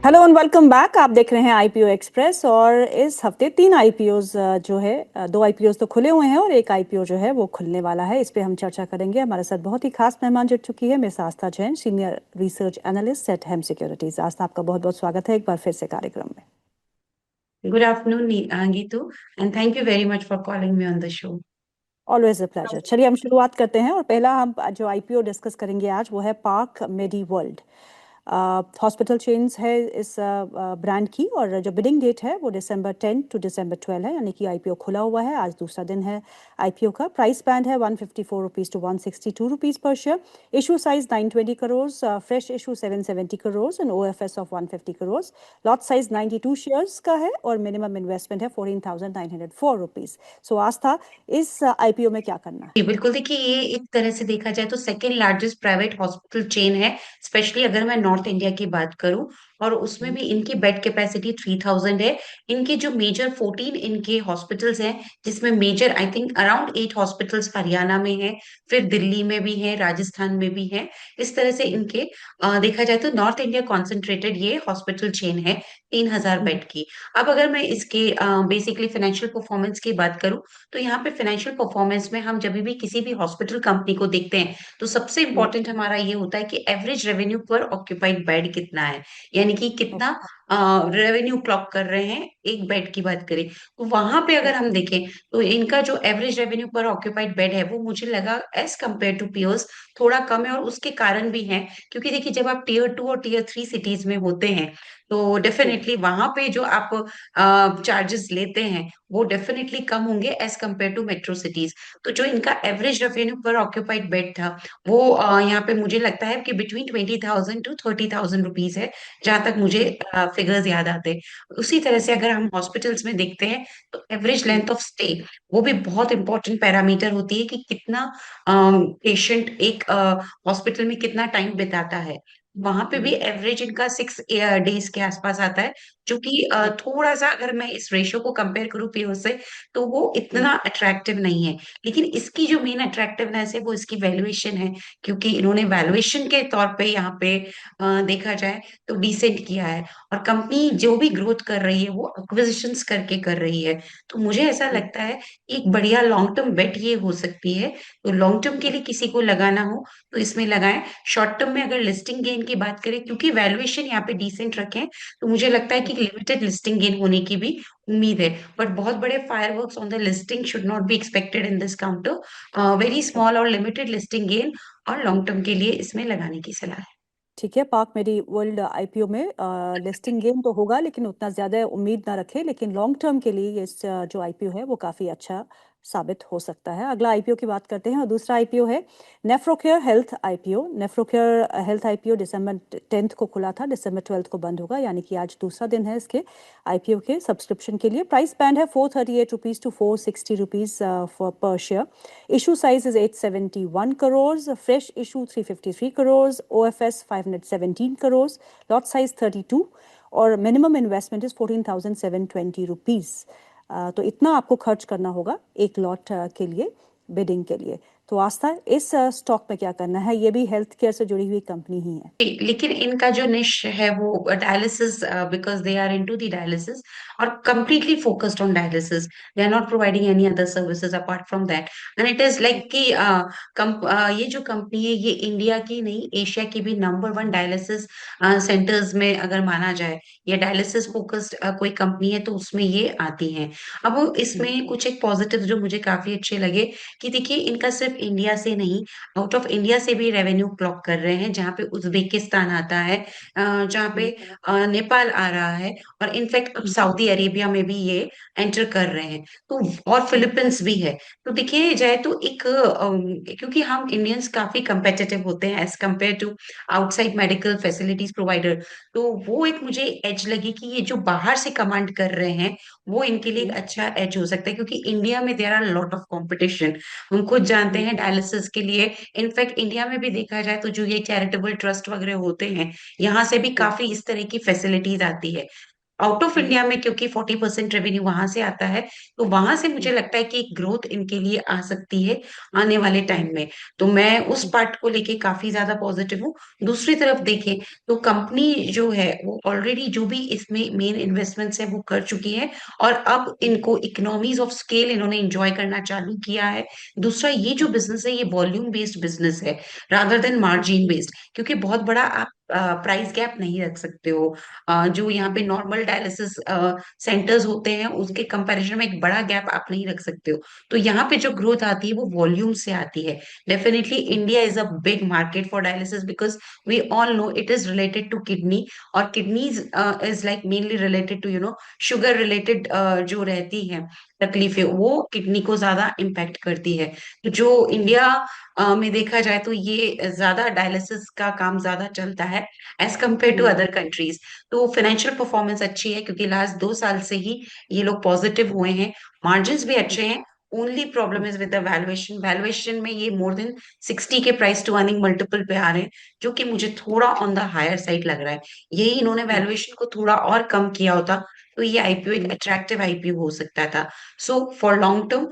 Hello and welcome back. आप देख रहे हैं आईपीओ एक्सप्रेस और इस हफ्ते तीन आईपीओज जो है दो आईपीओज तो खुले हुए हैं और एक आईपीओ जो है वो खुलने वाला है। इस पे हम चर्चा करेंगे। हमारे साथ बहुत ही खास मेहमान जुड़ चुकी है miss Aastha Jain, senior research analyst at Hem Securities. Aastha, आपका बहुत बहुत स्वागत है एक बार फिर से कार्यक्रम में। Good afternoon, Gitu, and thank you very much for calling me on the show. Always a pleasure. चलिए हम शुरुआत करते हैं और पहला हम जो आईपीओ डिस्कस करेंगे आज वो है पार्क मेडी वर्ल्ड। हॉस्पिटल चेन्स है इस ब्रांड की और जो बिडिंग डेट है वो दिसंबर 10 टू दिसंबर 12 है, यानी कि आईपीओ खुला हुआ है। आज दूसरा दिन है आईपीओ का। प्राइस बैंड है 154 रुपीज़ टू 162 रुपीज़ पर share. Issue size 920 crore, fresh issue 770 crore and OFS of 150 crore. Lot size 92 shares का है और मिनिमम इन्वेस्टमेंट है 14,904 रुपीज़। सो आस्था, इस आईपीओ में क्या करना है? जी बिल्कुल। देखिए, ये एक तरह से देखा जाए तो second largest private hospital chain है, स्पेशली अगर मैं नॉर्थ इंडिया की बात करूं। और उसमें भी इनकी बेड कैपेसिटी 3000 है। इनके जो मेजर 14 इनके हॉस्पिटल्स हैं, जिसमें major I think around 8 hospitals Haryana में है, फिर दिल्ली में भी है, राजस्थान में भी है। इस तरह से इनके देखा जाए तो नॉर्थ इंडिया कॉन्सेंट्रेटेड ये हॉस्पिटल चेन है, 3000 बेड की। अब अगर मैं इसके बेसिकली फाइनेंशियल परफॉर्मेंस की बात करूं, तो यहाँ पे फाइनेंशियल परफॉर्मेंस में हम जब भी किसी भी हॉस्पिटल कंपनी को देखते हैं, तो सबसे इंपॉर्टेंट हमारा ये होता है कि average revenue per occupied bed कितना है, यानी कि कितना रेवेन्यू क्लॉक कर रहे हैं। एक बेड की बात करें तो वहां पे अगर हम देखें, तो इनका जो average revenue per occupied bed है वो मुझे लगा एज कम्पेयर टू पियर्स थोड़ा कम है। और उसके कारण भी है क्योंकि देखिए, जब आप टीयर 2 और टीयर 3 सिटीज में होते हैं, तो डेफिनेटली वहां पे जो आप चार्जेस लेते हैं वो डेफिनेटली कम होंगे as compared to metro cities. तो जो इनका average revenue per occupied bed था, वो यहाँ पे मुझे लगता है कि बिटवीन 20,000 टू 30,000 रुपीज है, जहां तक मुझे फिगर्स याद आते हैं। उसी तरह से अगर हम हॉस्पिटल्स में देखते हैं, तो एवरेज लेंथ ऑफ स्टे वो भी बहुत इंपॉर्टेंट पैरामीटर होती है कि कितना पेशेंट एक हॉस्पिटल में कितना टाइम बिताता है। वहां पे भी एवरेज इनका 6 डेज के आसपास आता है, जो कि थोड़ा सा अगर मैं इस रेशियो को कंपेयर करूँ पीओ से, तो वो इतना अट्रैक्टिव नहीं है। लेकिन इसकी जो मेन अट्रैक्टिवनेस है वो इसकी वैल्यूएशन है, क्योंकि इन्होंने वैल्यूएशन के तौर पे यहाँ पे देखा जाए तो डिसेंट किया है। और कंपनी जो भी ग्रोथ कर रही है वो एक्विजिशंस करके कर रही है। तो मुझे ऐसा लगता है एक बढ़िया लॉन्ग टर्म बेट ये हो सकती है। तो लॉन्ग टर्म के लिए किसी को लगाना हो तो इसमें लगाएं। शॉर्ट टर्म में अगर लिस्टिंग गेन की बात करें, क्योंकि वैल्यूएशन यहाँ पे डिसेंट रखें, तो मुझे लगता है कि लिमिटेड लिस्टिंग गेन होने की भी उम्मीद है। बट बहुत बड़े fireworks on the listing should not be expected in this counter. Very small और लिमिटेड लिस्टिंग गेन और लॉन्ग टर्म के लिए इसमें लगाने की सलाह है। ठीक है। पार्क मेडी वर्ल्ड आईपीओ में लिस्टिंग गेन तो होगा लेकिन उतना ज़्यादा उम्मीद ना रखें, लेकिन लॉन्ग टर्म के लिए ये जो आईपीओ है वो काफ़ी अच्छा साबित हो सकता है। अगला आईपीओ की बात करते हैं और दूसरा आईपीओ है नेफ्रोकेयर हेल्थ आईपीओ। नेफ्रोकेयर हेल्थ आईपीओ दिसंबर 10 को खुला था, दिसंबर 12 को बंद होगा, यानी कि आज दूसरा दिन है इसके आईपीओ के सब्सक्रिप्शन के लिए। प्राइस बैंड है 438 रुपीज़ टू 460 रुपीज़ फॉर पर share. Issue size is 871 crores, fresh issue 353 crores, OFS 517 crores, lot size 32 और मिनिमम इन्वेस्टमेंट इज 14,720 रुपीज़। तो इतना आपको खर्च करना होगा एक लॉट के लिए, बिडिंग के लिए। तो आस्था, इस स्टॉक में क्या करना है? ये भी हेल्थ केयर से जुड़ी हुई कंपनी ही है। लेकिन इनका जो निश है वो dialysis, because they are into the dialysis और completely focused on dialysis. They are not providing any other services apart from that. And it is like कि ये जो कंपनी है ये इंडिया की नहीं, एशिया की भी नंबर वन डायलिसिस सेंटर्स में अगर माना जाए, या डायलिसिस फोकस्ड कोई कंपनी है तो उसमें ये आती है। अब इसमें कुछ एक पॉजिटिव जो मुझे काफी अच्छे लगे, कि देखिए इनका सिर्फ इंडिया से नहीं, आउट ऑफ इंडिया से भी रेवेन्यू क्लॉक कर रहे हैं, जहाँ पे उज्बेकिस्तान आता है, जहाँ पे नेपाल आ रहा है, और इनफैक्ट अब सऊदी अरेबिया में भी ये एंटर कर रहे हैं। तो और फिलीपींस भी है। तो देखिए जाए तो एक क्योंकि हम इंडियंस काफी कंपेटिटिव होते हैं as compared to outside medical facilities provider. तो वो एक मुझे एज लगी कि ये जो बाहर से कमांड कर रहे हैं, वो इनके लिए एक अच्छा एज हो सकता है, क्योंकि इंडिया में there are lot of competition. हम खुद जानते हैं डायलिसिस के लिए। इनफैक्ट इंडिया में भी देखा जाए तो जो ये चैरिटेबल ट्रस्ट वगैरह होते हैं, यहाँ से भी काफी इस तरह की फैसिलिटीज आती है। आउट ऑफ हम्म, इंडिया में क्योंकि 40% रेवेन्यू वहां से आता है, तो वहां से मुझे हम्म, लगता है कि एक ग्रोथ इनके लिए आ सकती है आने वाले हम्म, टाइम में। तो मैं उस हम्म, पार्ट को लेके काफी ज्यादा पॉजिटिव हूँ। दूसरी तरफ देखें तो कंपनी जो है वो ऑलरेडी जो भी इसमें मेन इन्वेस्टमेंट्स है वो कर चुकी है, और अब इनको इकोनॉमीज ऑफ स्केल इन्होंने इंजॉय करना चालू किया है। दूसरा, ये जो हम्म, बिजनेस है ये वॉल्यूम बेस्ड बिजनेस है रादर देन मार्जिन बेस्ड, क्योंकि बहुत बड़ा आप प्राइस गैप नहीं रख सकते हो। जो यहाँ पे हम्म, नॉर्मल डायलिसिस सेंटर्स होते हैं उसके कंपैरिजन में एक बड़ा गैप आप नहीं रख सकते हो। तो यहाँ पे जो ग्रोथ आती है वो वॉल्यूम से आती है। Definitely hmm, India is a big market for dialysis because we all know it is related to kidney, और kidneys is like mainly related to sugar related जो रहती है तकलीफें, वो किडनी को ज्यादा इम्पैक्ट करती है। तो जो हम्म, इंडिया में देखा जाए तो ये ज्यादा डायलिसिस का काम ज्यादा चलता है as compared to hmm, other countries. तो फाइनेंशियल परफॉर्मेंस अच्छी है क्योंकि लास्ट 2 साल से ही ये लोग पॉजिटिव हुए हैं। मार्जिन्स भी हम्म, अच्छे हैं। Only problem hmm, is with the valuation. Valuation में ये मोर देन 60 के प्राइस टू अर्निंग मल्टीपल पे आ रहे हैं, जो कि मुझे थोड़ा ऑन द हायर साइड लग रहा है। यही इन्होंने हम्म, वैल्यूएशन को थोड़ा और कम किया होता तो ये आईपीओ एक हम्म, अट्रैक्टिव आईपीओ हो सकता था। सो फॉर लॉन्ग टर्म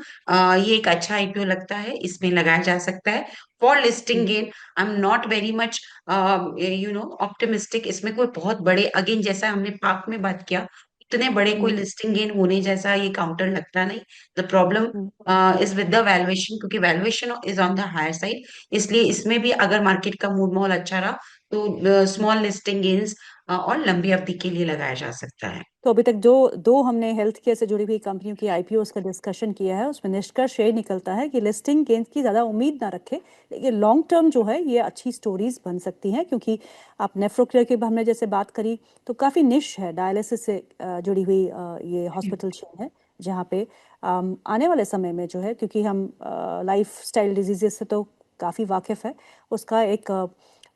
ये एक अच्छा आईपीओ लगता है, इसमें लगाया जा सकता है। For listing hmm, gain I am not very much optimistic. इसमें कोई बहुत बड़े, अगेन जैसा हमने पार्क में बात किया, इतने बड़े कोई हम्म, लिस्टिंग गेन होने जैसा ये काउंटर लगता नहीं। The problem hmm, is with the valuation, क्योंकि valuation is on the higher side. इसलिए इसमें भी अगर मार्केट का मूड माहौल अच्छा रहा तो स्मॉल लिस्टिंग गेन्स और लंबी अवधि के लिए लगाया जा सकता है। तो अभी तक जो दो हमने हेल्थ केयर से जुड़ी हुई कंपनियों की आईपीओस का डिस्कशन किया है उसमें निष्कर्ष ये निकलता है कि लिस्टिंग गेंस की ज़्यादा उम्मीद ना रखें, लेकिन लॉन्ग टर्म जो है ये अच्छी स्टोरीज बन सकती हैं, क्योंकि आप नेफ्रोकेयर की हमने जैसे बात करी तो काफ़ी निश है, डायलिसिस से जुड़ी हुई ये हॉस्पिटल चेन है, जहाँ पे आने वाले समय में जो है, क्योंकि हम लाइफ स्टाइल डिजीजेस से तो काफ़ी वाकिफ़ है, उसका एक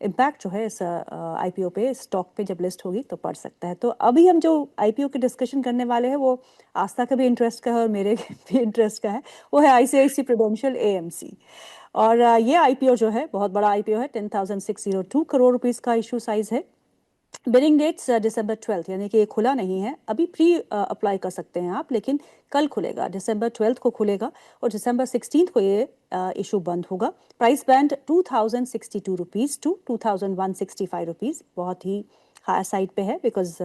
इम्पैक्ट जो है इस आईपीओ पे, स्टॉक पे जब लिस्ट होगी तो पड़ सकता है। तो अभी हम जो आईपीओ की डिस्कशन करने वाले हैं वो आस्था का भी इंटरेस्ट का है और मेरे भी इंटरेस्ट का है, वो है आईसीआईसी प्रूडेंशियल एएमसी। और ये आईपीओ जो है बहुत बड़ा आईपीओ है, 10,602 करोड़ रुपीस का इशू साइज है। बिलिंग डेट्स December 12, यानी कि ये खुला नहीं है अभी, प्री अप्लाई कर सकते हैं आप, लेकिन कल खुलेगा, December 12 को खुलेगा और December 16 को ये इशू बंद होगा। Price band 2,062 rupees to 2,165 rupees, बहुत ही हाई साइड पे है, बिकॉज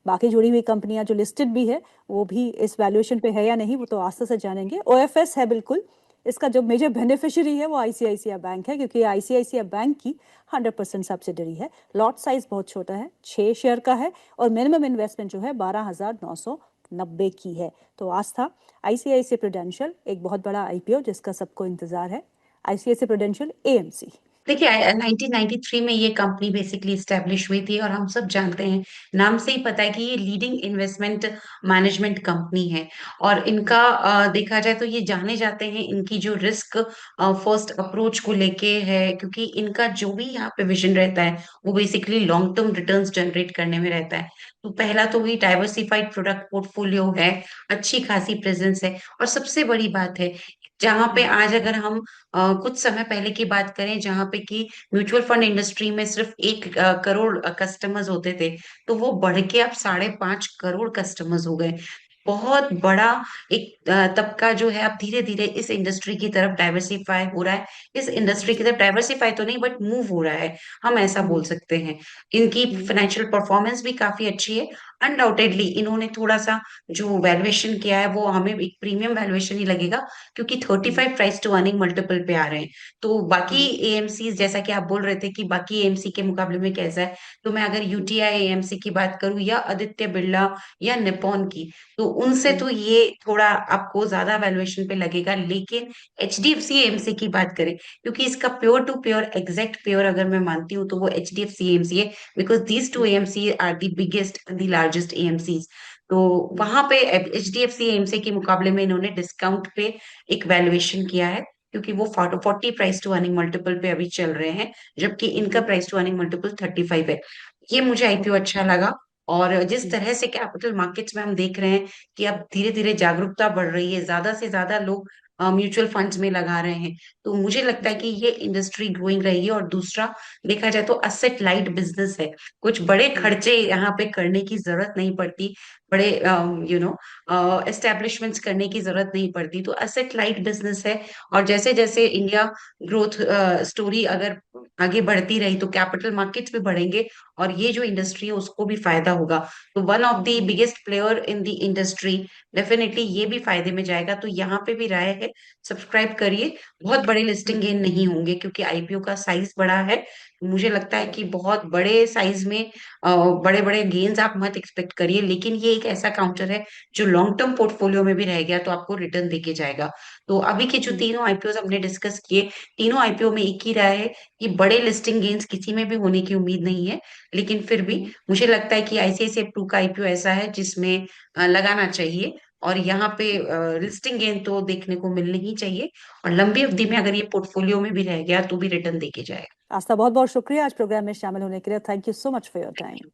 बाकी जुड़ी हुई कंपनियां जो लिस्टेड भी है वो भी इस वैल्यूएशन पे है या नहीं वो तो आस्ते से जानेंगे। ओएफएस है बिल्कुल, इसका जो मेजर बेनिफिशियरी है वो आईसीआईसीआई बैंक है, क्योंकि आईसीआईसीआई बैंक की 100% सब्सिडरी है। लॉट साइज बहुत छोटा है, 6 शेयर का है, और मिनिमम इन्वेस्टमेंट जो है 12,990 की है। तो आस्था, आईसीआईसीआई प्रूडेंशियल एक बहुत बड़ा आईपीओ जिसका सबको इंतजार है, आईसीआईसीआई प्रूडेंशियल एएमसी। देखिए 1993 में ये कंपनी बेसिकली स्टेब्लिश हुई थी, और हम सब जानते हैं, नाम से ही पता है कि ये लीडिंग इन्वेस्टमेंट मैनेजमेंट कंपनी है। और इनका देखा जाए तो ये जाने जाते हैं इनकी जो रिस्क फर्स्ट अप्रोच को लेके है, क्योंकि इनका जो भी यहाँ पे विजन रहता है वो basically long term returns generate करने में रहता है। तो पहला तो वही डाइवर्सिफाइड प्रोडक्ट पोर्टफोलियो है, अच्छी खासी प्रेजेंस है, और सबसे बड़ी बात है जहां पे आज अगर हम कुछ समय पहले की बात करें जहां पे कि म्यूचुअल फंड इंडस्ट्री में सिर्फ 1 करोड़ कस्टमर्स होते थे, तो वो बढ़ के अब 5.5 करोड़ कस्टमर्स हो गए। बहुत बड़ा एक तबका जो है अब धीरे धीरे इस इंडस्ट्री की तरफ डाइवर्सिफाई हो रहा है। इस इंडस्ट्री की तरफ डाइवर्सिफाई तो नहीं बट मूव हो रहा है, हम ऐसा बोल सकते हैं। इनकी फाइनेंशियल परफॉर्मेंस भी काफी अच्छी है। अनडाउटेडली इन्होंने थोड़ा सा जो वैल्यूएशन किया है वो हमें एक प्रीमियम वैल्यूएशन ही लगेगा, क्योंकि 35 प्राइस टू अर्निंग मल्टीपल पे आ रहे हैं। तो बाकी एएमसी जैसा कि आप बोल रहे थे कि बाकी एएमसी के मुकाबले में कैसा है, तो मैं अगर यूटीआई एएमसी की बात करूं या आदित्य बिरला या निप्पॉन की, तो उनसे तो ये थोड़ा आपको ज्यादा वैल्यूएशन पे लगेगा। लेकिन एचडीएफसी एएमसी की बात करें, क्योंकि इसका pure to pure exact pure अगर मैं मानती हूँ तो वो एचडीएफसी एएमसी है, because these two AMC are the biggest the largest AMC. तो वहां पे एचडीएफसी एएमसी के मुकाबले में इन्होंने डिस्काउंट पे एक वैल्यूएशन किया है, क्योंकि वो 40 प्राइस टू अर्निंग मल्टीपल पे अभी चल रहे हैं, जबकि इनका प्राइस टू अर्निंग मल्टीपल 35 है। ये मुझे आईपीओ अच्छा लगा। और जिस तरह से कैपिटल मार्केट्स में हम देख रहे हैं कि अब धीरे धीरे जागरूकता बढ़ रही है, ज्यादा से ज्यादा लोग म्यूचुअल फंड्स में लगा रहे हैं। तो मुझे लगता है जी। कि ये इंडस्ट्री ग्रोइंग रहेगी। और दूसरा, देखा जाए तो असेट लाइट बिजनेस है, कुछ बड़े हम्म। खर्चे यहाँ पे करने की जरूरत नहीं पड़ती, बड़े एस्टेब्लिशमेंट्स करने की जरूरत नहीं पड़ती। तो असेट लाइट बिजनेस है। और जैसे जैसे इंडिया ग्रोथ स्टोरी अगर आगे बढ़ती रही तो कैपिटल मार्केट्स भी बढ़ेंगे, और ये जो इंडस्ट्री है उसको भी फायदा होगा। तो one of the hmm. Biggest player in the industry, definitely ये भी फायदे में जाएगा। तो यहाँ पे भी राय है, सब्सक्राइब करिए। बहुत बड़े लिस्टिंग गेन नहीं होंगे क्योंकि आईपीओ का साइज बड़ा है। मुझे लगता है कि राइट। बहुत बड़े साइज में बड़े बड़े गेन्स आप मत एक्सपेक्ट करिए, लेकिन ये एक ऐसा काउंटर है जो लॉन्ग टर्म पोर्टफोलियो में भी रह गया तो आपको रिटर्न देके जाएगा। तो अभी के जो हम्म। तीनों आईपीओ हमने डिस्कस किए, तीनों आईपीओ में एक ही राय है कि बड़े लिस्टिंग गेन्स किसी में भी होने की उम्मीद नहीं है। लेकिन फिर भी हम्म। मुझे लगता है कि आईसीआईसीआई प्रू का आईपीओ ऐसा है जिसमें लगाना चाहिए। और यहाँ पे लिस्टिंग गेन तो देखने को मिलनी ही चाहिए, और लंबी अवधि में हम्म। अगर ये पोर्टफोलियो में भी रह गया तो भी रिटर्न देके जाएगा। आस्था, बहुत बहुत शुक्रिया आज प्रोग्राम में शामिल होने के लिए। Thank you so much for your time.